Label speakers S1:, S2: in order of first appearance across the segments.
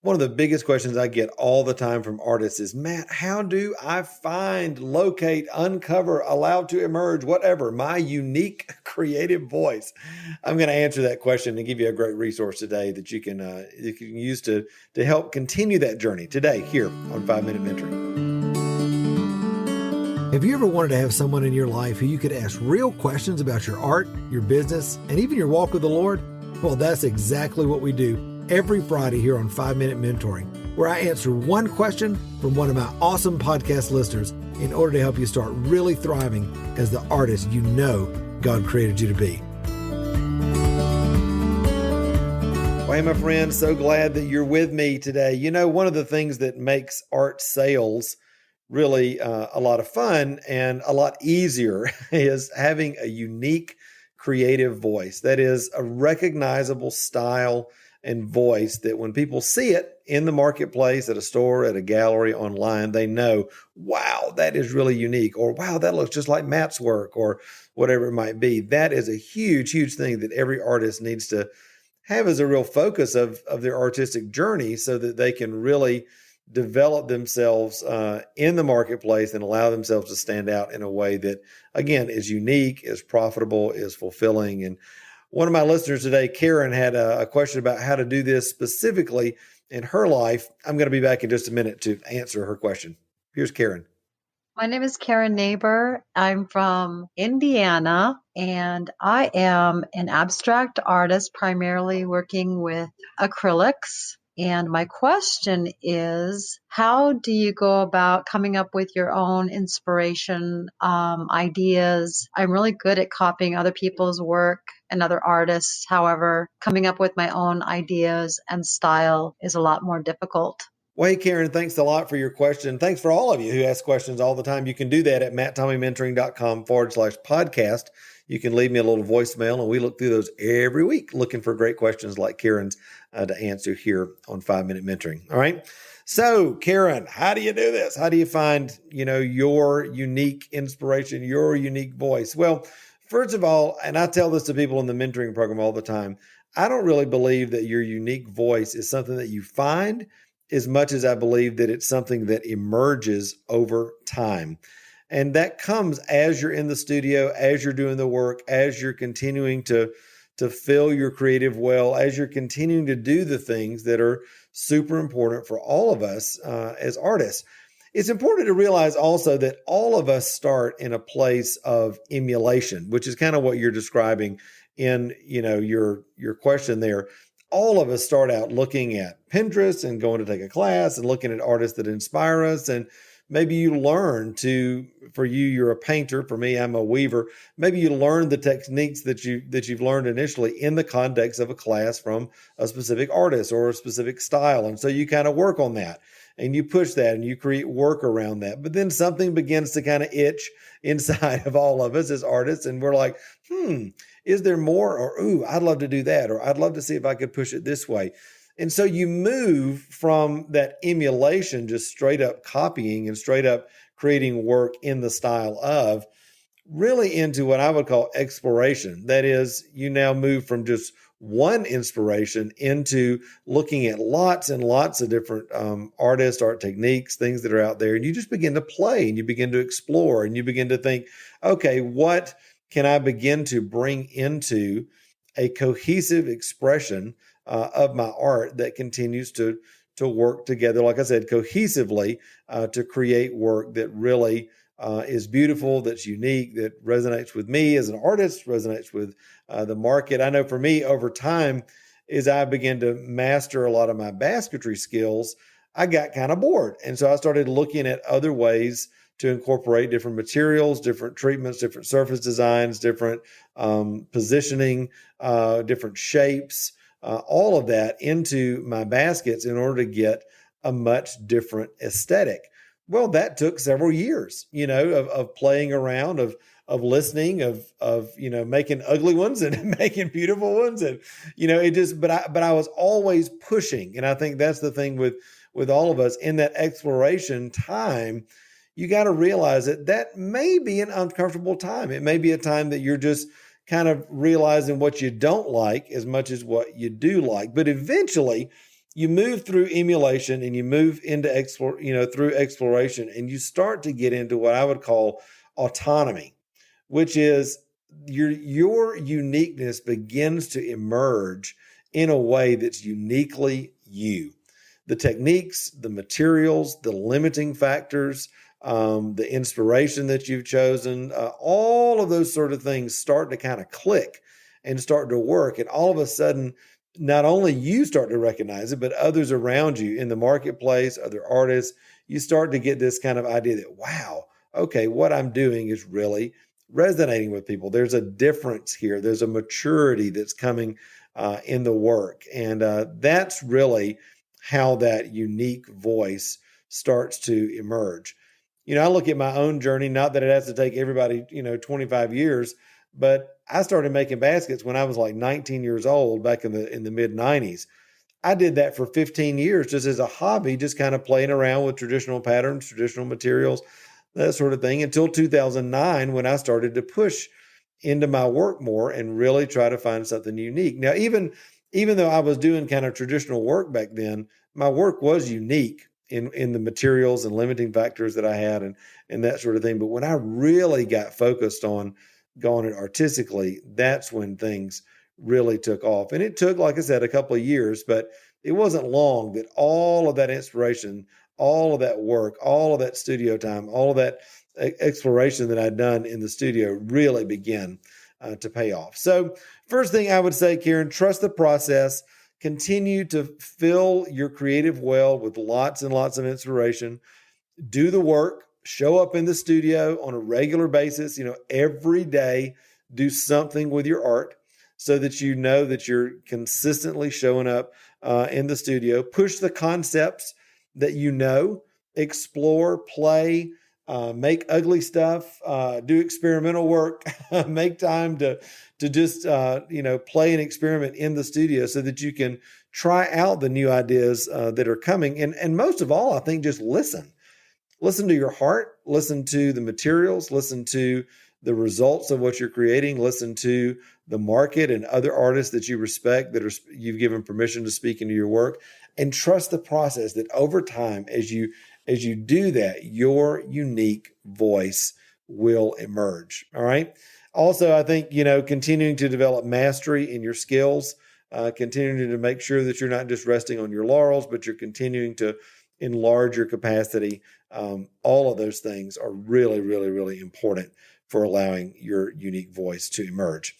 S1: One of the biggest questions I get all the time from artists is, Matt, how do I find, locate, uncover, allow to emerge, whatever, my unique creative voice? I'm going to answer that question and give you a great resource today that you can use to help continue that journey today here on 5 Minute Mentoring.
S2: Have you ever wanted to have someone in your life who you could ask real questions about your art, your business, and even your walk with the Lord? Well, that's exactly what we do every Friday here on 5 Minute Mentoring, where I answer one question from one of my awesome podcast listeners in order to help you start really thriving as the artist you know God created you to be.
S1: Well, hey, my friend, so glad that you're with me today. You know, one of the things that makes art sales really a lot of fun and a lot easier is having a unique creative voice. That is a recognizable style and voice that when people see it in the marketplace, at a store, at a gallery, online, they know, wow, that is really unique, or wow, that looks just like Matt's work, or whatever it might be. That is a huge, huge thing that every artist needs to have as a real focus of their artistic journey so that they can really develop themselves in the marketplace and allow themselves to stand out in a way that, again, is unique, is profitable, is fulfilling. And one of my listeners today, Karen, had a question about how to do this specifically in her life. I'm going to be back in just a minute to answer her question. Here's Karen.
S3: My name is Karen Neighbor. I'm from Indiana, and I am an abstract artist, primarily working with acrylics. And my question is, how do you go about coming up with your own inspiration, ideas? I'm really good at copying other people's work and other artists. However, coming up with my own ideas and style is a lot more difficult.
S1: Well, hey, Karen, thanks a lot for your question. Thanks for all of you who ask questions all the time. You can do that at matttommeymentoring.com/podcast. You can leave me a little voicemail, and we look through those every week, looking for great questions like Karen's to answer here on 5 Minute Mentoring. All right. So, Karen, how do you do this? How do you find, your unique inspiration, your unique voice? Well, first of all, and I tell this to people in the mentoring program all the time, I don't really believe that your unique voice is something that you find as much as I believe that it's something that emerges over time. And that comes as you're in the studio, as you're doing the work, as you're continuing to fill your creative well, as you're continuing to do the things that are super important for all of us as artists. It's important to realize also that all of us start in a place of emulation, which is kind of what you're describing in, your question there. All of us start out looking at Pinterest and going to take a class and looking at artists that inspire us. And maybe you learn for you, you're a painter. For me, I'm a weaver. Maybe you learn the techniques that you've learned initially in the context of a class from a specific artist or a specific style. And so you kind of work on that and you push that and you create work around that. But then something begins to kind of itch inside of all of us as artists. And we're like, is there more? Or, ooh, I'd love to do that. Or I'd love to see if I could push it this way. And so you move from that emulation, just straight up copying and straight up creating work in the style of, really into what I would call exploration. That is, you now move from just one inspiration into looking at lots and lots of different artists, art techniques, things that are out there. And you just begin to play and you begin to explore and you begin to think, okay, what can I begin to bring into a cohesive expression of my art that continues to work together, like I said, cohesively to create work that really is beautiful, that's unique, that resonates with me as an artist, resonates with the market. I know for me, over time, as I began to master a lot of my basketry skills, I got kind of bored. And so I started looking at other ways to incorporate different materials, different treatments, different surface designs, different positioning, different shapes, all of that into my baskets in order to get a much different aesthetic. Well, that took several years, of playing around, of listening, of making ugly ones and making beautiful ones, and but I was always pushing, and I think that's the thing with all of us in that exploration time. You got to realize that may be an uncomfortable time. It may be a time that you're just kind of realizing what you don't like as much as what you do like. But eventually, you move through emulation and you move into through exploration, and you start to get into what I would call autonomy, which is your uniqueness begins to emerge in a way that's uniquely you. The techniques, the materials, the limiting factors, the inspiration that you've chosen, all of those sort of things start to kind of click and start to work. And all of a sudden, not only you start to recognize it, but others around you in the marketplace, other artists, you start to get this kind of idea that, wow, okay, what I'm doing is really resonating with people. There's a difference here. There's a maturity that's coming in the work. And that's really how that unique voice starts to emerge. I look at my own journey, not that it has to take everybody, 25 years, but I started making baskets when I was like 19 years old back in the mid 90s. I did that for 15 years just as a hobby, just kind of playing around with traditional patterns, traditional materials, that sort of thing, until 2009 when I started to push into my work more and really try to find something unique. Now, even though I was doing kind of traditional work back then, my work was unique in the materials and limiting factors that I had and that sort of thing. But when I really got focused on going it artistically, that's when things really took off. And it took, like I said, a couple of years, but it wasn't long that all of that inspiration, all of that work, all of that studio time, all of that exploration that I'd done in the studio really began to pay off. So first thing I would say, Karen, trust the process. Continue to fill your creative well with lots and lots of inspiration. Do the work. Show up in the studio on a regular basis. Every day, do something with your art so that you know that you're consistently showing up in the studio. Push the concepts that explore, play, make ugly stuff, do experimental work, make time to just, play and experiment in the studio so that you can try out the new ideas that are coming. And most of all, I think just listen. Listen to your heart, listen to the materials, listen to the results of what you're creating, listen to the market and other artists that you respect you've given permission to speak into your work, and trust the process that over time, as you do that, your unique voice will emerge. All right. Also, I think, continuing to develop mastery in your skills, continuing to make sure that you're not just resting on your laurels, but you're continuing to enlarge your capacity. All of those things are really, really, really important for allowing your unique voice to emerge.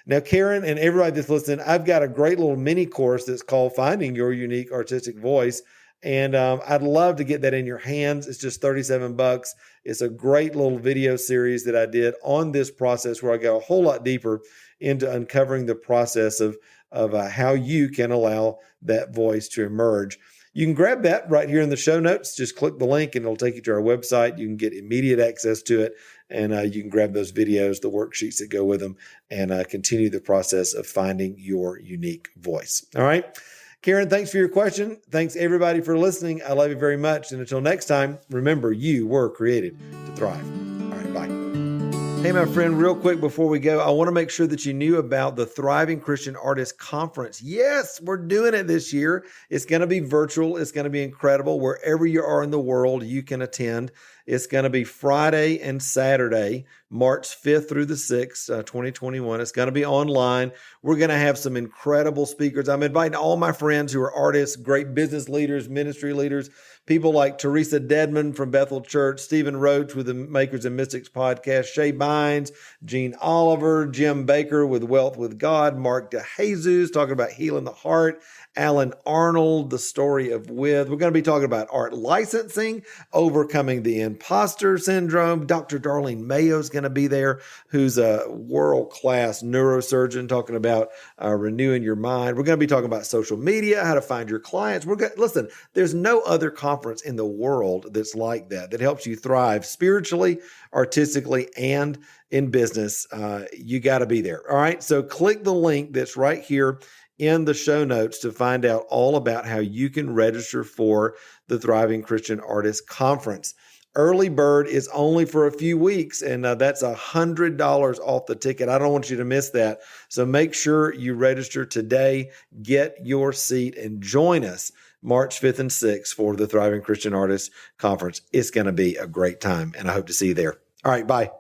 S1: Now, Karen and everybody that's listening, I've got a great little mini course that's called Finding Your Unique Artistic Voice. And I'd love to get that in your hands. It's just $37. It's a great little video series that I did on this process where I go a whole lot deeper into uncovering the process of how you can allow that voice to emerge. You can grab that right here in the show notes. Just click the link and it'll take you to our website. You can get immediate access to it, and you can grab those videos, the worksheets that go with them, and continue the process of finding your unique voice. All right. Karen, thanks for your question. Thanks everybody for listening. I love you very much. And until next time, remember, you were created to thrive. All right, bye. Hey, my friend, real quick before we go, I want to make sure that you knew about the Thriving Christian Artist Conference. Yes, we're doing it this year. It's going to be virtual. It's going to be incredible. Wherever you are in the world, you can attend. It's going to be Friday and Saturday, March 5th through the 6th, 2021. It's going to be online. We're going to have some incredible speakers. I'm inviting all my friends who are artists, great business leaders, ministry leaders, people like Teresa Dedman from Bethel Church, Stephen Roach with the Makers and Mystics podcast, Shay Bynes, Gene Oliver, Jim Baker with Wealth with God, Mark DeJesus talking about healing the heart, Alan Arnold, the story of with. We're going to be talking about art licensing, overcoming the imposter syndrome. Dr. Darlene Mayo is going to be there, who's a world-class neurosurgeon, talking about renewing your mind. We're going to be talking about social media, how to find your clients. Listen, there's no other conference in the world that's like that helps you thrive spiritually, artistically, and in business. You got to be there. All right. So click the link that's right here in the show notes to find out all about how you can register for the Thriving Christian Artist Conference. Early bird is only for a few weeks, and that's $100 off the ticket. I don't want you to miss that. So make sure you register today, get your seat, and join us March 5th and 6th for the Thriving Christian Artists Conference. It's going to be a great time, and I hope to see you there. All right, bye.